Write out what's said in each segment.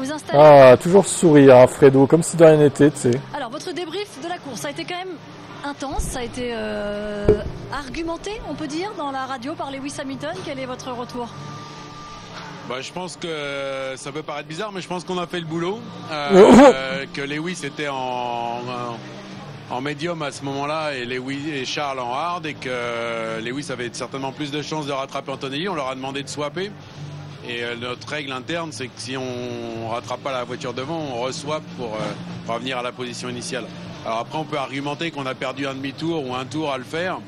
vous installez. Ah, toujours sourire, hein, Fredo, comme si de rien n'était, tu sais. Alors, votre débrief de la course, ça a été quand même intense, ça a été argumenté, on peut dire, dans la radio par Lewis Hamilton. Quel est votre retour? Je pense que ça peut paraître bizarre, mais je pense qu'on a fait le boulot. Que Lewis était en médium à ce moment-là et Charles en hard, et que Lewis avait certainement plus de chances de rattraper Antonelli. On leur a demandé de swapper. Et notre règle interne, c'est que si on rattrape pas la voiture devant, on re-swap pour revenir à la position initiale. Alors après, on peut argumenter qu'on a perdu un demi-tour ou un tour à le faire.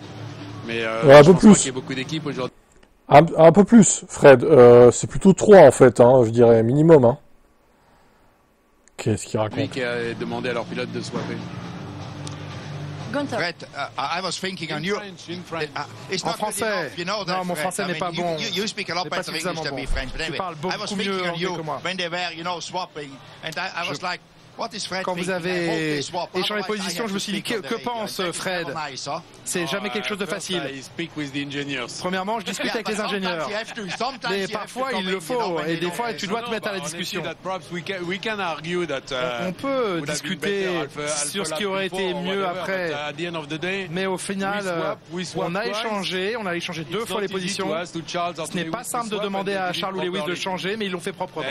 Mais ouais, je pense pas qu'il y ait beaucoup d'équipes aujourd'hui. Un peu plus, Fred. C'est plutôt 3 en fait, hein, je dirais, minimum. Hein. Qu'est-ce qu'il raconte? Lui qui a demandé à leur pilote de swapper. Gunther. Fred, I was thinking on you. It's En not good français. enough, you know that, Non, mon Fred. français I n'est mean, pas bon. You speak a lot C'est pas better English suffisamment than bon. me, French. But Tu anyway, parles I beaucoup was mieux thinking on anglais you que moi. when they were, swapping, and I was like, what is Fred Quand vous thinking? I hope avez they swap. échangé les Otherwise, I positions, have je me to suis dit, speak on que the radio. pense It's Fred? never nice, huh? C'est jamais quelque chose de facile. I speak with the engineers. Premièrement, je discute avec les ingénieurs. Mais parfois, il le faut, et des fois, tu dois te mettre à la discussion. On peut discuter sur ce qui aurait été mieux après, mais au final, on a échangé 2 fois les positions. Ce n'est pas simple de demander à Charles ou Lewis de changer, mais ils l'ont fait proprement.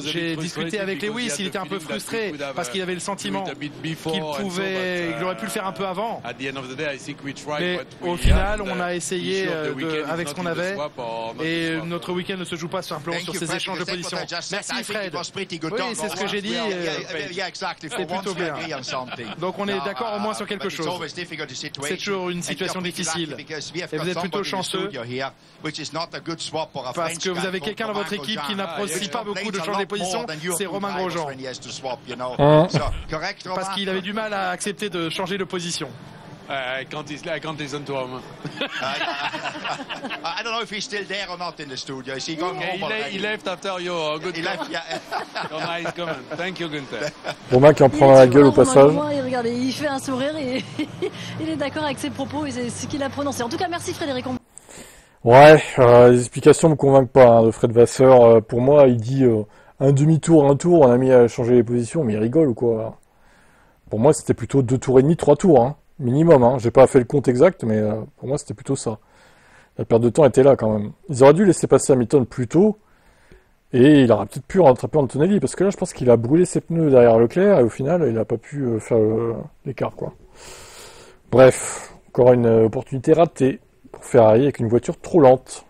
J'ai discuté avec Lewis, il était un peu frustré parce qu'il avait le sentiment qu'il aurait pu le faire un peu avant. Mais au final, on a essayé avec ce qu'on avait, et notre week-end ne se joue pas simplement sur ces échanges de positions. Merci Fred. Oui, c'est ce que j'ai dit. C'est plutôt bien. Donc on est d'accord au moins sur quelque chose. C'est toujours une situation difficile. Et vous êtes plutôt chanceux parce que vous avez quelqu'un dans votre équipe qui n'apprécie pas beaucoup de changer de position, c'est Romain Grosjean. Parce qu'il avait du mal à accepter de changer de position. Quand ils sont toi. I don't know if he's still there or not in the studio. Is he gone home already? He left after your good your nice comment. Thank you, Gunther. Romain qui en prend la gueule au passage. Regardez, il fait un sourire et il est d'accord avec ses propos et c'est ce qu'il a prononcé. En tout cas, merci Frédéric. Ouais, les explications me convainquent pas hein, de Fred Vasseur. Pour moi, il dit un demi-tour, un tour, on a mis à changer les positions, mais il rigole ou quoi? Pour moi, c'était plutôt 2 tours et demi, 3 tours, hein, minimum. Hein. J'ai pas fait le compte exact, mais pour moi, c'était plutôt ça. La perte de temps était là quand même. Ils auraient dû laisser passer Hamilton plus tôt, et il aurait peut-être pu rattraper Antonelli, parce que là, je pense qu'il a brûlé ses pneus derrière Leclerc, et au final, il a pas pu faire l'écart, quoi. Bref, encore une opportunité ratée pour Ferrari avec une voiture trop lente.